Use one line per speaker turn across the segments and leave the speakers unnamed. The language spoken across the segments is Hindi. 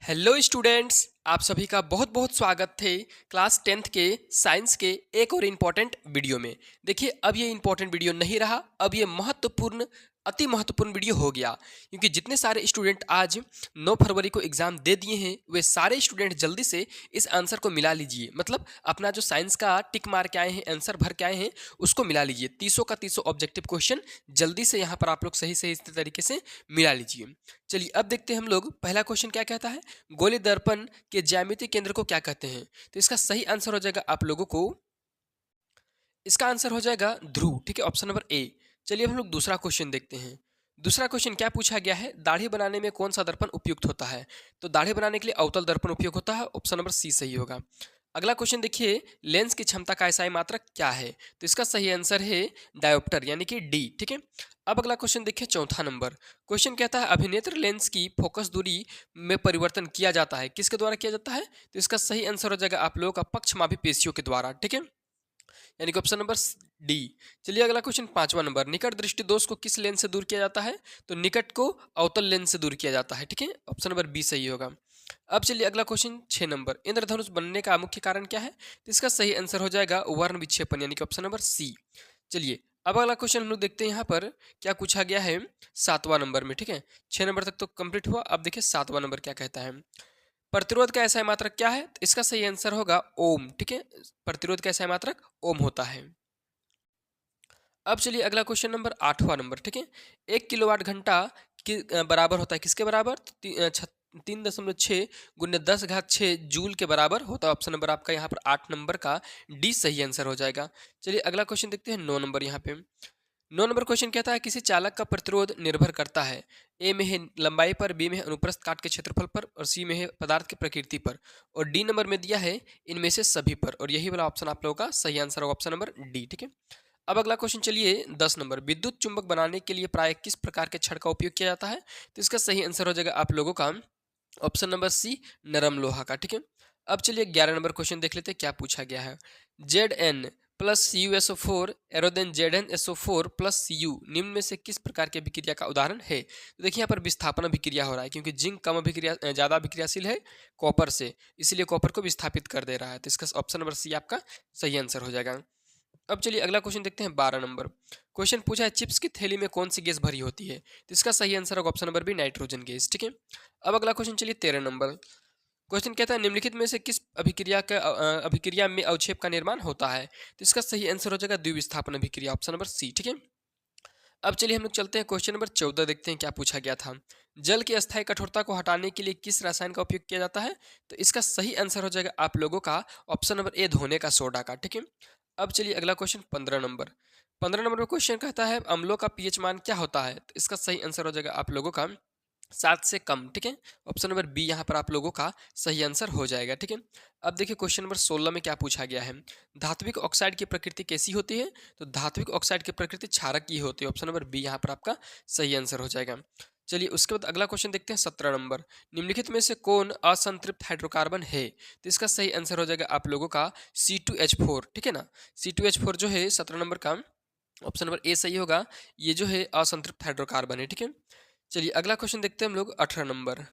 हेलो स्टूडेंट्स, आप सभी का बहुत बहुत स्वागत है क्लास 10th के साइंस के एक और इम्पॉर्टेंट वीडियो में। देखिए, अब ये इम्पॉर्टेंट वीडियो नहीं रहा, अब ये महत्वपूर्ण अति महत्वपूर्ण वीडियो हो गया, क्योंकि जितने सारे स्टूडेंट आज 9 फरवरी को एग्जाम दे दिए हैं वे सारे स्टूडेंट जल्दी से इस आंसर को मिला लीजिए। मतलब अपना जो साइंस का टिक मार के आए हैं, आंसर भर के आए हैं, उसको मिला लीजिए। 30 का 30 ऑब्जेक्टिव क्वेश्चन जल्दी से यहाँ पर आप लोग सही सही तरीके से मिला लीजिए। चलिए अब देखते हैं हम लोग पहला क्वेश्चन क्या कहता है। गोली दर्पण के ज्यामितीय केंद्र को क्या कहते हैं? तो इसका सही आंसर हो जाएगा आप लोगों को, इसका आंसर हो जाएगा ध्रुव। ठीक है, ऑप्शन नंबर ए। चलिए अब हम लोग दूसरा क्वेश्चन देखते हैं। दूसरा क्वेश्चन क्या पूछा गया है, दाढ़ी बनाने में कौन सा दर्पण उपयुक्त होता है? तो दाढ़ी बनाने के लिए अवतल दर्पण उपयुक्त होता है, ऑप्शन नंबर सी सही होगा। अगला क्वेश्चन देखिए, लेंस की क्षमता का एसआई मात्रक क्या है? तो इसका सही आंसर है डायोप्टर यानी कि डी। ठीक है, अब अगला क्वेश्चन देखिए, चौथा नंबर क्वेश्चन कहता है अभिनेत्र लेंस की फोकस दूरी में परिवर्तन किया जाता है, किसके द्वारा किया जाता है? तो इसका सही आंसर हो जाएगा आप लोगों का पक्षमापी पेशियों के द्वारा। ठीक है, यानी कि ऑप्शन नंबर डी। चलिए अगला क्वेश्चन पांचवा नंबर, निकट दृष्टि दोष को किस लेंस से दूर किया जाता है? तो निकट को अवतल लेंस से दूर किया जाता है। ठीक है, ऑप्शन नंबर बी सही होगा। अब चलिए अगला क्वेश्चन 6 नंबर, इंद्रधनुष बनने का मुख्य कारण क्या है? तो इसका सही आंसर हो जाएगा वर्ण विक्षेपण यानी कि ऑप्शन नंबर सी। चलिए अब अगला क्वेश्चन हम लोग देखते हैं यहाँ पर क्या पूछा गया है 7वां नंबर में। ठीक है, 6 नंबर तक तो कंप्लीट हुआ, अब देखिए 7वां नंबर क्या कहता है। प्रतिरोध का एसआई मात्रक क्या है? तो इसका सही आंसर होगा ओम। ठीक है, प्रतिरोध का एसआई मात्रक ओम होता है। अब चलिए अगला क्वेश्चन नंबर 8वां नंबर। ठीक है, 1 किलोवाट घंटा बराबर होता है किसके बराबर? तो 3.6 गुने 10 घात 6 जूल के बराबर होता है। ऑप्शन नंबर आपका यहाँ पर 8 नंबर का डी सही आंसर हो जाएगा। चलिए अगला क्वेश्चन देखते हैं 9 नंबर। यहाँ पे 9 नंबर क्वेश्चन कहता है किसी चालक का प्रतिरोध निर्भर करता है, ए में है लंबाई पर, बी में है अनुप्रस्थ काट के क्षेत्रफल पर, और सी में है पदार्थ की प्रकृति पर, और डी नंबर में दिया है इनमें से सभी पर। और यही वाला ऑप्शन आप लोगों का सही आंसर होगा, ऑप्शन नंबर डी। ठीक है, अब अगला क्वेश्चन चलिए 10 नंबर, विद्युत चुंबक बनाने के लिए प्राय किस प्रकार के छड़ का उपयोग किया जाता है? तो इसका सही आंसर हो जाएगा आप लोगों का ऑप्शन नंबर सी, नरम लोहा का। ठीक है, अब चलिए 11 नंबर क्वेश्चन देख लेते हैं क्या पूछा गया है। Z N plus C U S O four arrow then Z N S O four plus C U निम्न में से किस प्रकार की अभिक्रिया का उदाहरण है? तो देखिए यहाँ पर विस्थापन अभिक्रिया हो रहा है, क्योंकि जिंक कम अभिक्रिया ज़्यादा अभिक्रियाशील है कॉपर से, इसलिए कॉपर को विस्थापित कर दे रहा है। तो इसका ऑप्शन नंबर सी आपका सही आंसर हो जाएगा। अब चलिए अगला क्वेश्चन देखते हैं 12 नंबर। क्वेश्चन पूछा है चिप्स की थैली में कौन सी गैस भरी होती है? तो इसका सही आंसर होगा option number B, nitrogen gas. ठीक है, अब अगला क्वेश्चन चलिए 13 नंबर। क्वेश्चन कहता है निम्नलिखित में से किस अभिक्रिया में अवक्षेप का निर्माण होता है? तो इसका सही आंसर हो जाएगा द्विविस्थापन अभिक्रिया, ऑप्शन नंबर सी। ठीक है, अब चलिए हम लोग चलते हैं क्वेश्चन नंबर 14 देखते हैं क्या पूछा गया था। जल की अस्थायी कठोरता को हटाने के लिए किस रसायन का उपयोग किया जाता है? तो इसका सही आंसर हो जाएगा आप लोगों का ऑप्शन नंबर ए, धोने का सोडा का। ठीक है, अब चलिए अगला क्वेश्चन 15 नंबर। 15 नंबर में क्वेश्चन कहता है अम्लों का पीएच मान क्या होता है? तो इसका सही आंसर हो जाएगा आप लोगों का 7 से कम। ठीक है, ऑप्शन नंबर बी यहाँ पर आप लोगों का सही आंसर हो जाएगा। ठीक है, अब देखिए क्वेश्चन नंबर 16 में क्या पूछा गया है। धात्विक ऑक्साइड की प्रकृति कैसी होती है? तो धात्विक ऑक्साइड की प्रकृति क्षारक की होती है, ऑप्शन नंबर बी यहाँ पर आपका सही आंसर हो जाएगा। चलिए उसके बाद अगला क्वेश्चन देखते हैं 17 नंबर, निम्नलिखित में से कौन असंतृप्त हाइड्रोकार्बन है? तो इसका सही आंसर हो जाएगा आप लोगों का C2H4। ठीक है ना, C2H4 जो है 17 नंबर का ऑप्शन नंबर ए सही होगा, ये जो है असंतृप्त हाइड्रोकार्बन है। ठीक है, चलिए अगला क्वेश्चन देखते हैं हम लोग 18 नंबर।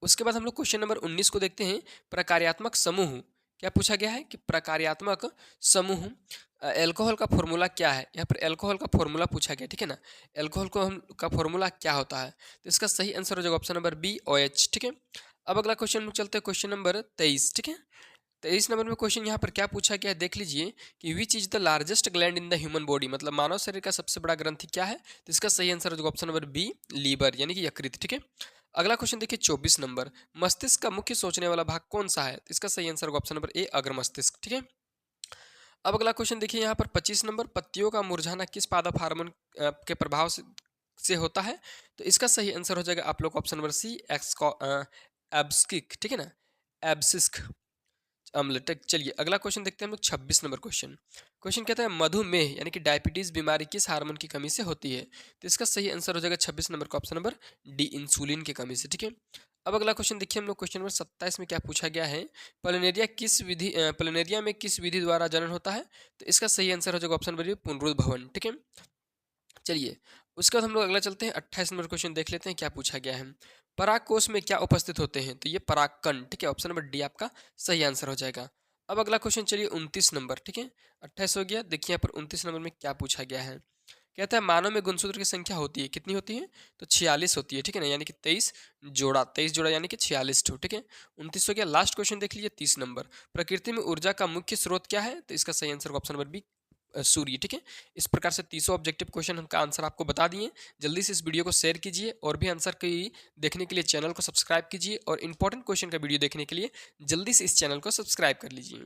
उसके बाद हम लोग क्वेश्चन नंबर 19 को देखते हैं, प्रकार्यात्मक समूह। क्या पूछा गया है कि प्रकार्यात्मक समूह एल्कोहल का फॉर्मूला क्या है? यहाँ पर एल्कोहल का फॉर्मूला पूछा गया। ठीक है ना, एल्कोहल को हम का फॉर्मूला क्या होता है? तो इसका सही आंसर हो जाएगा ऑप्शन नंबर बी, OH। ठीक है, अब अगला क्वेश्चन में चलते हैं क्वेश्चन नंबर 23। ठीक है, 23 नंबर में क्वेश्चन यहाँ पर क्या पूछा गया है देख लीजिए कि which is the largest gland in the human body, मतलब मानव शरीर का सबसे बड़ा ग्रंथि क्या है? तो इसका सही आंसर हो जाएगा ऑप्शन नंबर बी, लीवर यानी कि यकृत। ठीक है, अगला क्वेश्चन देखिए 24 नंबर, मस्तिष्क का मुख्य सोचने वाला भाग कौन सा है? तो इसका सही आंसर होगा ऑप्शन नंबर ए, अग्र मस्तिष्क। ठीक है, अब अगला क्वेश्चन देखिए यहाँ पर 25 नंबर, पत्तियों का मुरझाना किस पादप हार्मोन के प्रभाव से होता है? तो इसका सही आंसर हो जाएगा आप लोग ऑप्शन नंबर सी, एब्सिक। ठीक है ना, एब्सिस्क अम्ल। तक चलिए अगला क्वेश्चन देखते हैं हम लोग 26 नंबर क्वेश्चन। क्वेश्चन कहता है मधुमेह यानी कि डायबिटीज बीमारी किस हार्मोन की कमी से होती है? तो इसका सही आंसर हो जाएगा 26 नंबर का ऑप्शन नंबर डी, इंसुलिन की कमी से। ठीक है, अब अगला क्वेश्चन देखिए हम लोग क्वेश्चन नंबर 27 में क्या पूछा गया है, प्लेनेरिया में किस विधि द्वारा जनन होता है? तो इसका सही आंसर हो जाएगा ऑप्शन नंबर पुनरुद्भवन। ठीक है, चलिए उसके बाद हम लोग अगला चलते हैं 28 नंबर क्वेश्चन देख लेते हैं क्या पूछा गया है। पराग कोश में क्या उपस्थित होते हैं? तो ये परागकण, ठीक है, ऑप्शन नंबर डी आपका सही आंसर हो जाएगा। अब अगला क्वेश्चन चलिए 29 नंबर, ठीक है, 28 हो गया। देखिए यहाँ पर 29 नंबर में क्या पूछा गया है। कहता है मानव में गुणसूत्र की संख्या होती है, कितनी होती है? तो 46 होती है, ठीक है ना, यानी कि 23 जोड़ा यानी कि 46 ठो, ठीक है। 29 हो गया। लास्ट क्वेश्चन देख लीजिए 30 नंबर, प्रकृति में ऊर्जा का मुख्य स्रोत क्या है? तो इसका सही आंसर ऑप्शन नंबर बी सूर्य, ठीक है। इस प्रकार से 30 ऑब्जेक्टिव क्वेश्चन का आंसर आपको बता दिए। जल्दी से इस वीडियो को शेयर कीजिए और भी आंसर की देखने के लिए चैनल को सब्सक्राइब कीजिए और इंपॉर्टेंट क्वेश्चन का वीडियो देखने के लिए जल्दी से इस चैनल को सब्सक्राइब कर लीजिए।